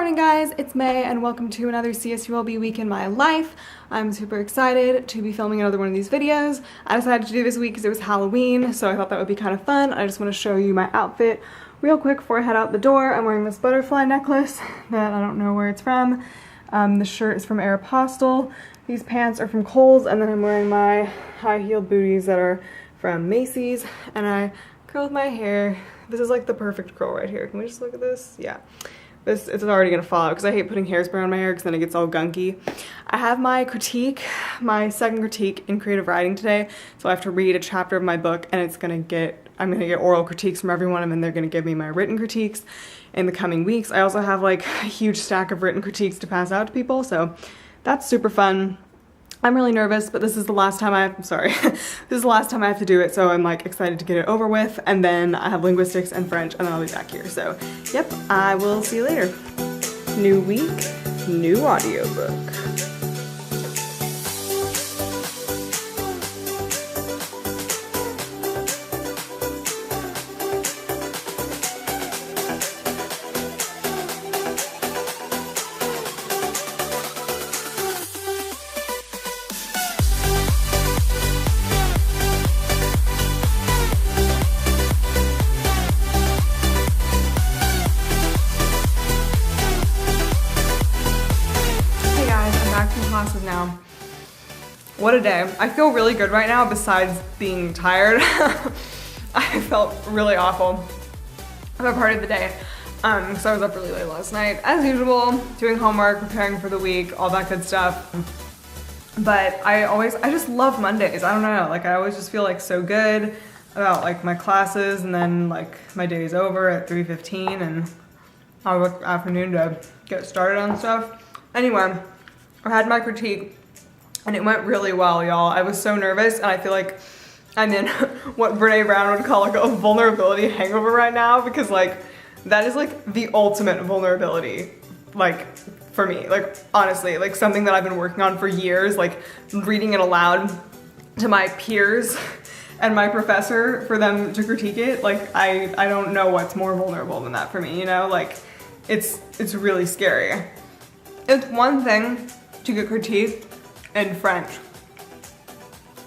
morning guys, it's May and welcome to another CSULB week in my life. I'm super excited to be filming another one of these videos. I decided to do this week because it was Halloween, so I thought that would be kind of fun. I just want to show you my outfit real quick before I head out the door. I'm wearing this butterfly necklace that I don't know where it's from. The shirt is from Aeropostale. These pants are from Kohl's, and then I'm wearing my high-heeled booties that are from Macy's, and I curled my hair. This is like the perfect curl right here. Can we just look at this? Yeah. It's already gonna fall out because I hate putting hairspray on my hair because then it gets all gunky. I have my critique, my second critique in creative writing today, so I have to read a chapter of my book, and I'm gonna get oral critiques from everyone, and then they're gonna give me my written critiques in the coming weeks. I also have like a huge stack of written critiques to pass out to people, so that's super fun. I'm really nervous, but this is the last time this is the last time I have to do it, so I'm like excited to get it over with, and then I have linguistics and French, and then I'll be back here. So, yep, I will see you later. New week, new audiobook. Classes now. What a day. I feel really good right now besides being tired. I felt really awful about part of the day. So I was up really late last night, as usual, doing homework, preparing for the week, all that good stuff. But I just love Mondays. I don't know, like I always just feel like so good about like my classes, and then like my day's over at 3:15 and I'll work afternoon to get started on stuff. Anyway, I had my critique and it went really well, y'all. I was so nervous, and I feel like I'm in what Brene Brown would call like a vulnerability hangover right now, because like that is like the ultimate vulnerability, like for me, like honestly, like something that I've been working on for years, like reading it aloud to my peers and my professor for them to critique it. Like I don't know what's more vulnerable than that for me, you know? Like it's really scary. It's one thing to get critiqued in French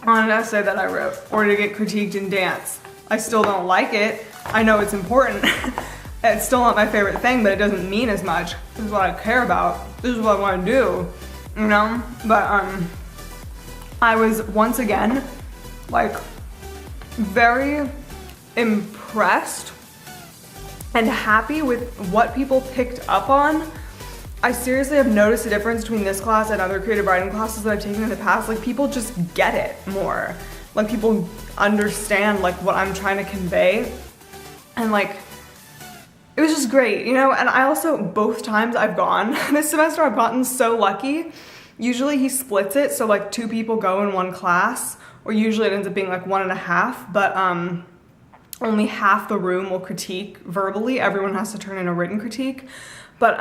on an essay that I wrote, or to get critiqued in dance. I still don't like it. I know it's important. It's still not my favorite thing, but it doesn't mean as much. This is what I care about. This is what I want to do, you know? But I was once again like very impressed and happy with what people picked up on. I seriously have noticed a difference between this class and other creative writing classes that I've taken in the past. Like people just get it more. Like people understand like what I'm trying to convey. And like, it was just great, you know? And I also, both times I've gone this semester, I've gotten so lucky. Usually he splits it, so like 2 people go in one class, or usually it ends up being like 1.5, but only half the room will critique verbally. Everyone has to turn in a written critique. But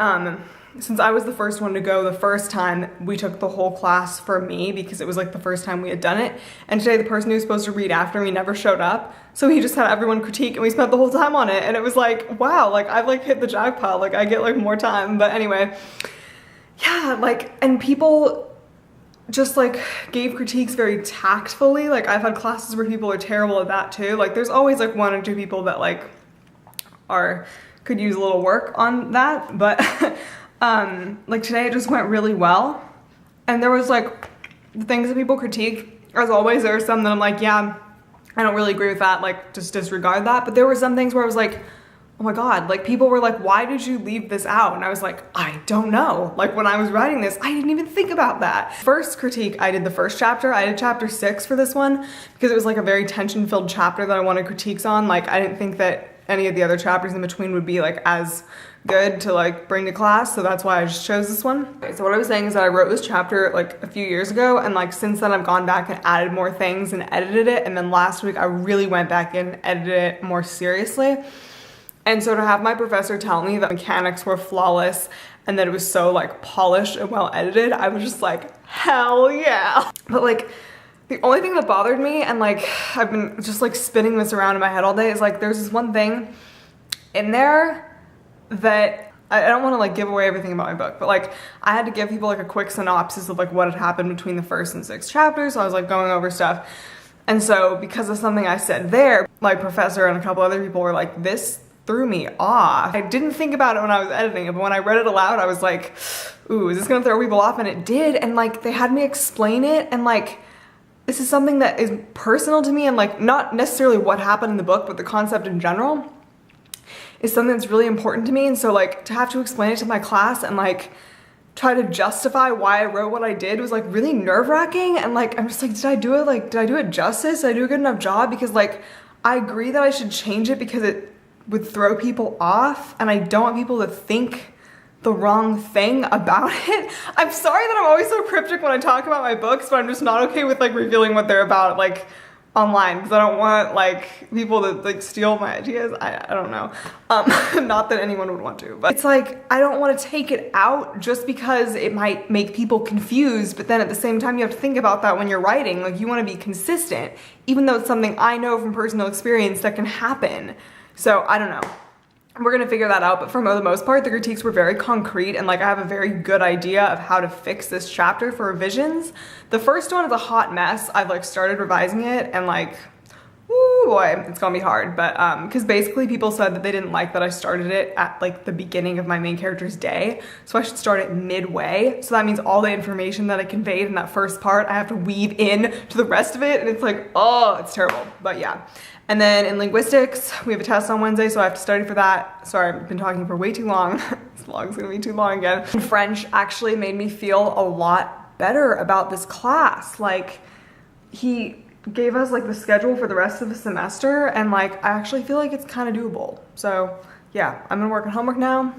since I was the first one to go the first time, we took the whole class for me because it was like the first time we had done it. And today the person who was supposed to read after me never showed up. So he just had everyone critique, and we spent the whole time on it. And it was like, wow, like I've like hit the jackpot. Like I get like more time. But anyway, yeah, like, and people just like gave critiques very tactfully. Like I've had classes where people are terrible at that too. Like there's always like 1 or 2 people that like could use a little work on that. But like today it just went really well. And there was like the things that people critique, as always, there are some that I'm like, yeah, I don't really agree with that, like just disregard that. But there were some things where I was like, oh my God, like people were like, why did you leave this out? And I was like, I don't know. Like when I was writing this, I didn't even think about that. First critique, I did the first chapter. I did chapter 6 for this one because it was like a very tension-filled chapter that I wanted critiques on. Like I didn't think that any of the other chapters in between would be like as good to like bring to class, so that's why I just chose this one. Okay, so what I was saying is that I wrote this chapter like a few years ago, and like since then I've gone back and added more things and edited it, and then last week I really went back and edited it more seriously. And so to have my professor tell me that mechanics were flawless and that it was so like polished and well edited, I was just like, hell yeah. But like the only thing that bothered me, and like I've been just like spinning this around in my head all day, is like there's this one thing in there that I don't want to like give away everything about my book, but like I had to give people like a quick synopsis of like what had happened between the first and 6th chapters. So I was like going over stuff. And so because of something I said there, my professor and a couple other people were like, this threw me off. I didn't think about it when I was editing it, but when I read it aloud, I was like, ooh, is this gonna throw people off? And it did. And like they had me explain it, and like this is something that is personal to me, and like not necessarily what happened in the book, but the concept in general is something that's really important to me. And so like to have to explain it to my class and like try to justify why I wrote what I did was like really nerve-wracking. And like I'm just like, did I do it justice? Did I do a good enough job? Because like I agree that I should change it because it would throw people off, and I don't want people to think the wrong thing about it. I'm sorry that I'm always so cryptic when I talk about my books, but I'm just not okay with like revealing what they're about like online, because I don't want like people to like steal my ideas. I don't know. Not that anyone would want to, but it's like I don't want to take it out just because it might make people confused, but then at the same time you have to think about that when you're writing. Like you want to be consistent, even though it's something I know from personal experience that can happen. So I don't know. We're gonna figure that out, but for the most part, the critiques were very concrete, and like I have a very good idea of how to fix this chapter for revisions. The first one is a hot mess. I've like started revising it, and like, woo boy, it's gonna be hard, but because basically people said that they didn't like that I started it at like the beginning of my main character's day, so I should start it midway. So that means all the information that I conveyed in that first part, I have to weave in to the rest of it, and it's like, oh, it's terrible, but yeah. And then in linguistics, we have a test on Wednesday, so I have to study for that. Sorry, I've been talking for way too long. This vlog's gonna be too long again. And French actually made me feel a lot better about this class. Like, he gave us like the schedule for the rest of the semester, and like, I actually feel like it's kind of doable. So yeah, I'm gonna work on homework now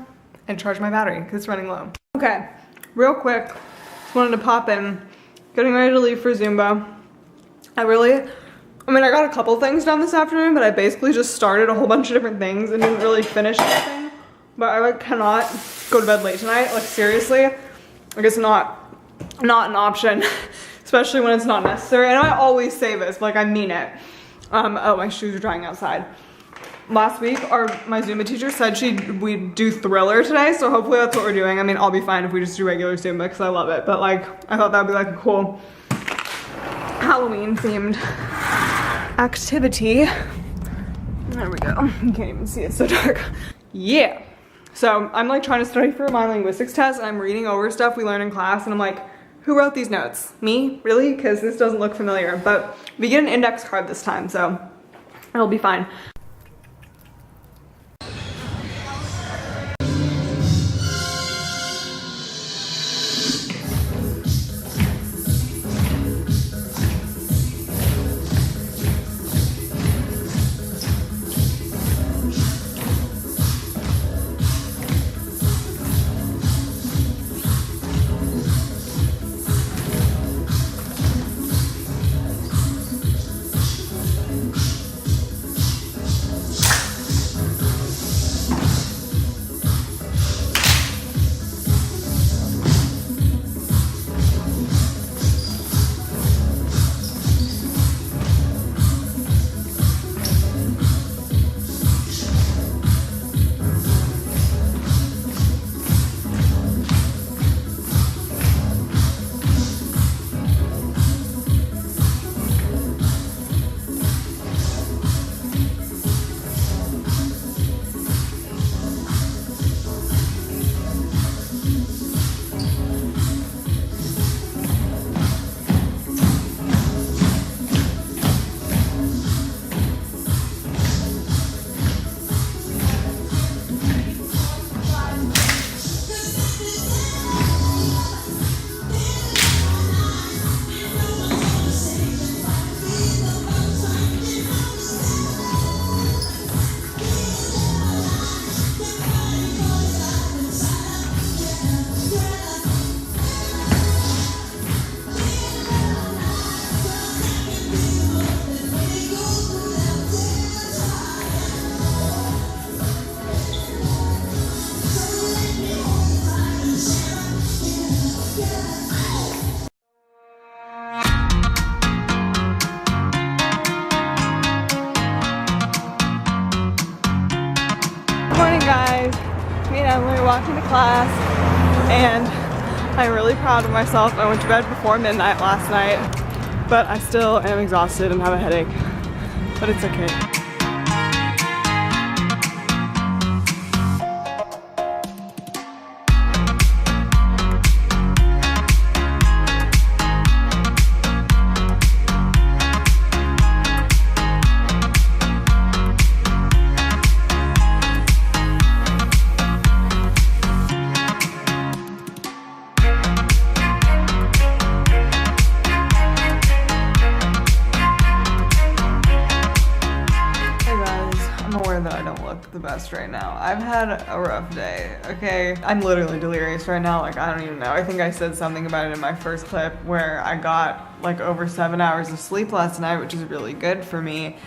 and charge my battery because it's running low. Okay, real quick, just wanted to pop in, getting ready to leave for Zumba. I mean, I got a couple things done this afternoon, but I basically just started a whole bunch of different things and didn't really finish anything. But I like cannot go to bed late tonight, like seriously. Like it's not an option, especially when it's not necessary. And I always say this, like I mean it. Oh, my shoes are drying outside. Last week, my Zumba teacher said we'd do Thriller today, so hopefully that's what we're doing. I mean, I'll be fine if we just do regular Zumba because I love it. But like, I thought that would be like a cool Halloween themed activity. There we go. You can't even see, it's so dark. Yeah. So I'm like trying to study for my linguistics test, and I'm reading over stuff we learned in class, and I'm like, who wrote these notes? Me? Really? Because this doesn't look familiar. But we get an index card this time, so it'll be fine. walked into class and I'm really proud of myself. I went to bed before midnight last night, but I still am exhausted and have a headache, but it's okay. That I don't look the best right now. I've had a rough day, okay? I'm literally delirious right now, like I don't even know. I think I said something about it in my first clip where I got like over 7 hours of sleep last night, which is really good for me.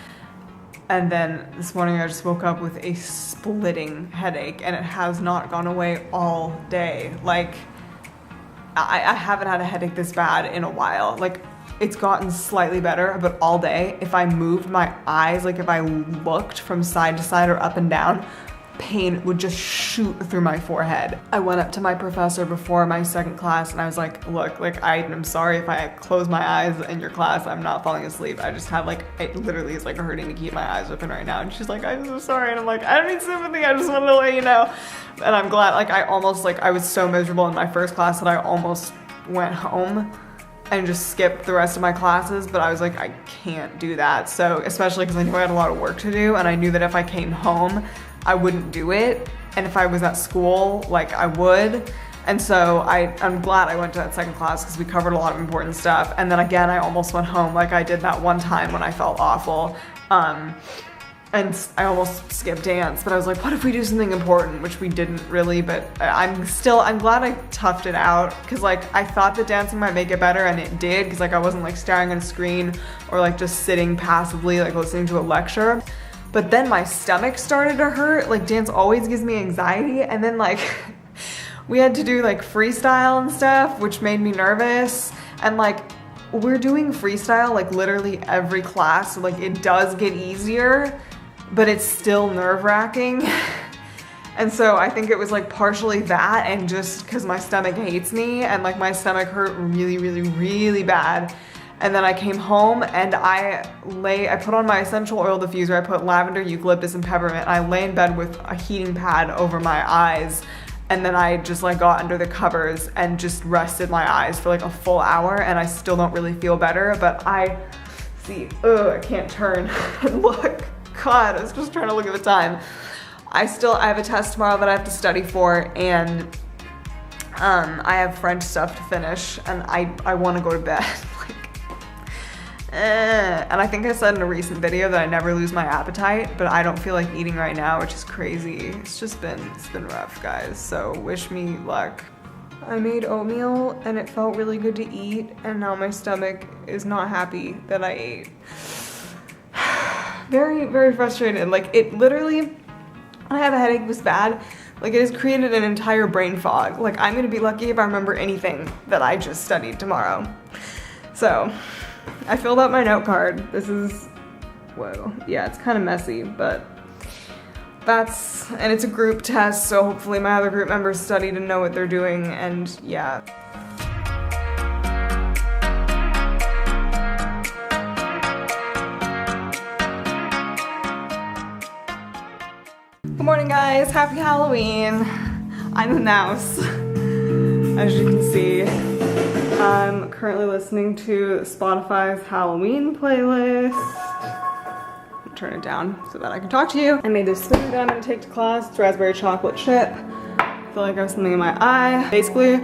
And then this morning I just woke up with a splitting headache and it has not gone away all day. Like, I haven't had a headache this bad in a while. Like, it's gotten slightly better, but all day, if I moved my eyes, like if I looked from side to side or up and down, pain would just shoot through my forehead. I went up to my professor before my second class and I was like, look, like I'm sorry if I close my eyes in your class, I'm not falling asleep. I just have like, it literally is like hurting to keep my eyes open right now. And she's like, I'm so sorry. And I'm like, I don't need sympathy, I just wanted to let you know. And I'm glad, like I was so miserable in my first class that I almost went home and just skipped the rest of my classes, but I was like, I can't do that. So, especially because I knew I had a lot of work to do and I knew that if I came home, I wouldn't do it. And if I was at school, like I would. And so I'm glad I went to that second class because we covered a lot of important stuff. And then again, I almost went home like I did that one time when I felt awful. And I almost skipped dance, but I was like, what if we do something important? Which we didn't really, but I'm glad I toughed it out because like I thought that dancing might make it better and it did because like I wasn't like staring at a screen or like just sitting passively like listening to a lecture. But then my stomach started to hurt. Like dance always gives me anxiety, and then like we had to do like freestyle and stuff, which made me nervous. And like we're doing freestyle like literally every class, so like it does get easier, but it's still nerve-wracking. And so I think it was like partially that and just because my stomach hates me and like my stomach hurt really, really, really bad. And then I came home and I put on my essential oil diffuser, I put lavender, eucalyptus, and peppermint. I lay in bed with a heating pad over my eyes. And then I just like got under the covers and just rested my eyes for like a full hour and I still don't really feel better, but I can't turn and look. God, I was just trying to look at the time. I have a test tomorrow that I have to study for, and I have French stuff to finish, and I want to go to bed. And I think I said in a recent video that I never lose my appetite, but I don't feel like eating right now, which is crazy. It's been rough, guys, so wish me luck. I made oatmeal and it felt really good to eat, and now my stomach is not happy that I ate. Very, very frustrated. Like it literally, when I have a headache this bad, like it has created an entire brain fog. Like I'm gonna be lucky if I remember anything that I just studied tomorrow. So I filled out my note card. This is, whoa, yeah, it's kind of messy, but and it's a group test, so hopefully my other group members studied and know what they're doing, and yeah. Good morning, guys. Happy Halloween. I'm a mouse, as you can see. I'm currently listening to Spotify's Halloween playlist. I'll turn it down so that I can talk to you. I made this smoothie that I'm gonna take to class. It's raspberry chocolate chip. I feel like I have something in my eye. Basically,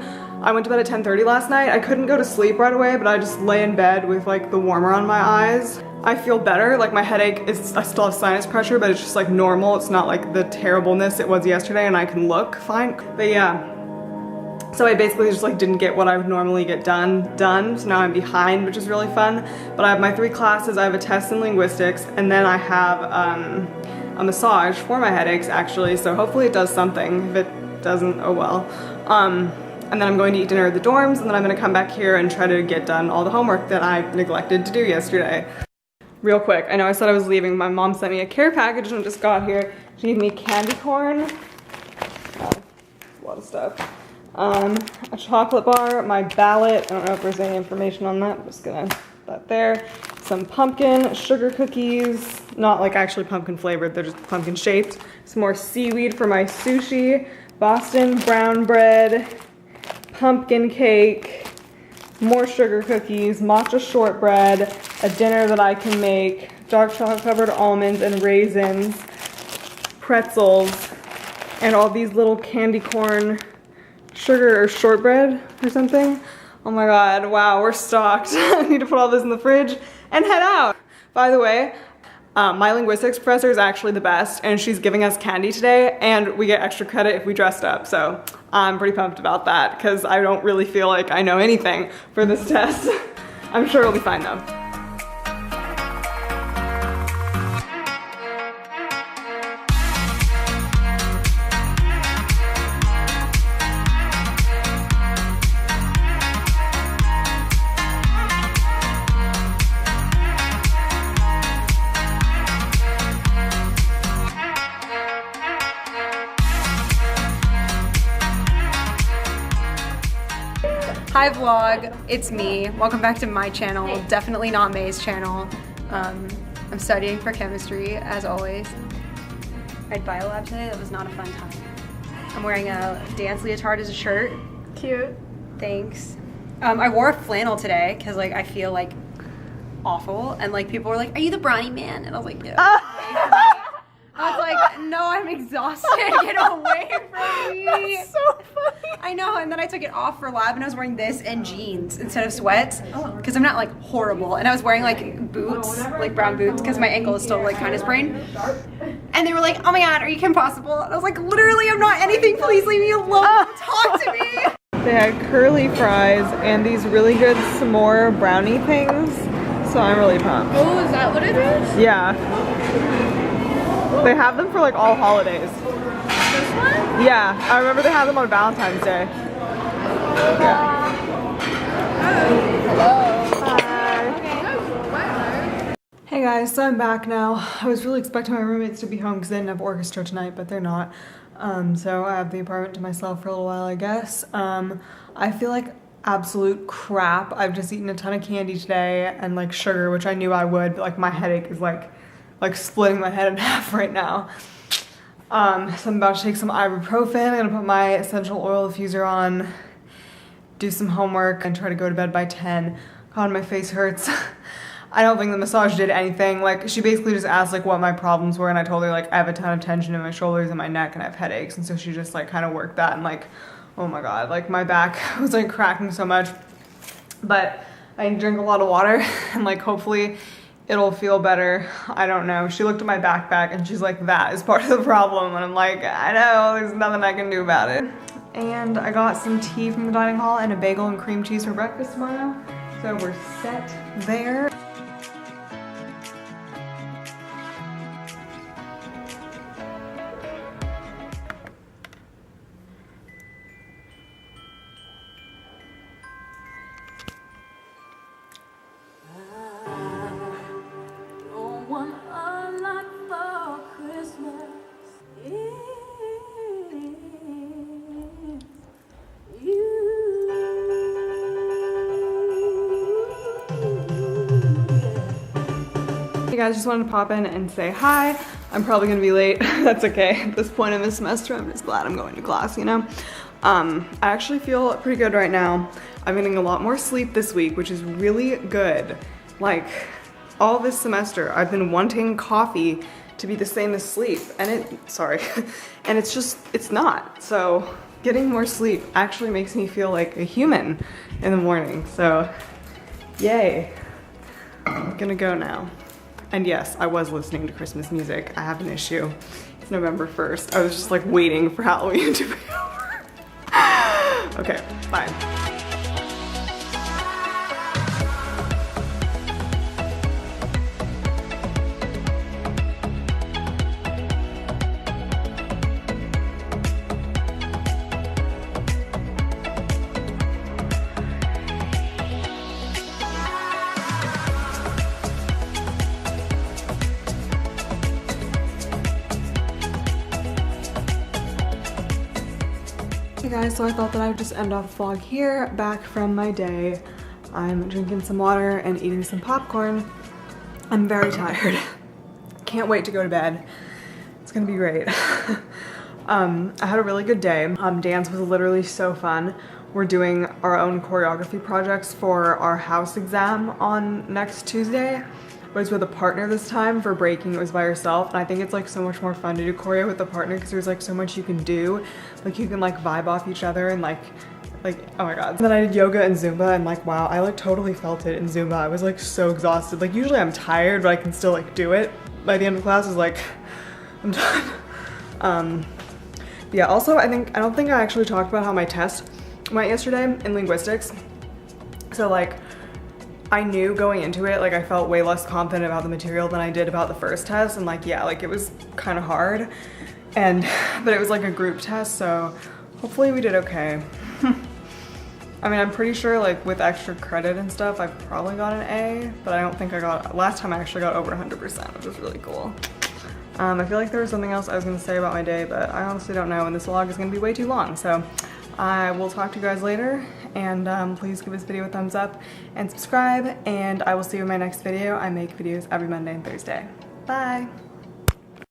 I went to bed at 10:30 last night. I couldn't go to sleep right away, but I just lay in bed with like the warmer on my eyes. I feel better. Like my headache I still have sinus pressure, but it's just like normal. It's not like the terribleness it was yesterday, and I can look fine. But yeah. So I basically just like didn't get what I would normally get done. So now I'm behind, which is really fun. But I have my 3 classes. I have a test in linguistics, and then I have a massage for my headaches actually. So hopefully it does something. If it doesn't, oh well. And then I'm going to eat dinner at the dorms, and then I'm gonna come back here and try to get done all the homework that I neglected to do yesterday. Real quick, I know I said I was leaving. My mom sent me a care package and just got here. She gave me candy corn. lot of stuff. A chocolate bar, my ballot. I don't know if there's any information on that. I'm just gonna put that there. Some pumpkin sugar cookies, not like actually pumpkin flavored, they're just pumpkin shaped. Some more seaweed for my sushi, Boston brown bread, pumpkin cake, more sugar cookies, matcha shortbread, a dinner that I can make, dark chocolate covered almonds and raisins, pretzels, and all these little candy corn sugar or shortbread or something. Oh my god, wow, we're stocked. I need to put all this in the fridge and head out. By the way, my linguistics professor is actually the best, and she's giving us candy today, and we get extra credit if we dressed up, so I'm pretty pumped about that because I don't really feel like I know anything for this test. I'm sure it'll be fine though. Hi vlog, it's me. Welcome back to my channel. Definitely not May's channel. I'm studying for chemistry as always. I had biolab today, that was not a fun time. I'm wearing a dance leotard as a shirt. Cute. Thanks. I wore a flannel today because like I feel like awful, and like people were like, "Are you the brownie man?" And I was like, "No." I was like, "No, I'm exhausted. Get away from me." That's so funny. I know, and then I took it off for lab and I was wearing this and jeans instead of sweats because I'm not like horrible, and I was wearing like boots, like brown boots, because my ankle is still like kind of sprained. And they were like, "Oh my god, are you Kim Possible?" And I was like, "Literally, I'm not anything. Please leave me alone. Talk to me." They had curly fries and these really good s'more brownie things, so I'm really pumped. Oh, is that what it is? Yeah. They have them for like all holidays. This one? Yeah, I remember they had them on Valentine's Day. Yeah. Hello. Hi. Okay. Hey guys, so I'm back now. I was really expecting my roommates to be home because they didn't have orchestra tonight, but they're not. So I have the apartment to myself for a little while, I guess. I feel like absolute crap. I've just eaten a ton of candy today and like sugar, which I knew I would, but like my headache is like splitting my head in half right now. So I'm about to take some ibuprofen. I'm gonna put my essential oil diffuser on, do some homework, and try to go to bed by 10. God, my face hurts. I don't think the massage did anything. Like, she basically just asked like what my problems were, and I told her like I have a ton of tension in my shoulders and my neck and I have headaches, and so she just like kind of worked that, and like, oh my god, like my back was like cracking so much. But I drink a lot of water and like hopefully it'll feel better. I don't know. She looked at my backpack and she's like, "That is part of the problem." And I'm like, I know, there's nothing I can do about it. And I got some tea from the dining hall and a bagel and cream cheese for breakfast tomorrow. So we're set there. Hey guys, just wanted to pop in and say hi. I'm probably gonna be late. That's okay. At this point in the semester, I'm just glad I'm going to class, you know? I actually feel pretty good right now. I'm getting a lot more sleep this week, which is really good. Like, all this semester, I've been wanting coffee to be the same as sleep, and and it's just, it's not. So getting more sleep actually makes me feel like a human in the morning, so yay. I'm gonna go now. And yes, I was listening to Christmas music. I have an issue. It's November 1st. I was just like waiting for Halloween to be over. Okay, bye. Hey guys, so I thought that I would just end off the vlog here, back from my day. I'm drinking some water and eating some popcorn. I'm very tired. Can't wait to go to bed. It's gonna be great. I had a really good day. Dance was literally so fun. We're doing our own choreography projects for our house exam on next Tuesday. But it's with a partner this time. For breaking, it was by yourself. And I think it's like so much more fun to do choreo with a partner because there's like so much you can do. Like you can like vibe off each other and like, oh my God. And then I did yoga and Zumba and like, wow, I like totally felt it in Zumba. I was like so exhausted. Like usually I'm tired, but I can still like do it. By the end of class, is like, I'm done. Yeah, also I don't think I actually talked about how my test went yesterday in linguistics. So like, I knew going into it, like I felt way less confident about the material than I did about the first test. And like, yeah, like it was kind of hard. But it was like a group test, so hopefully we did okay. I mean, I'm pretty sure like with extra credit and stuff, I probably got an A, but I don't think I got, last time I actually got over 100%, which was really cool. I feel like there was something else I was gonna say about my day, but I honestly don't know, and this vlog is gonna be way too long. So I will talk to you guys later, and please give this video a thumbs up and subscribe, and I will see you in my next video. I make videos every Monday and Thursday. Bye.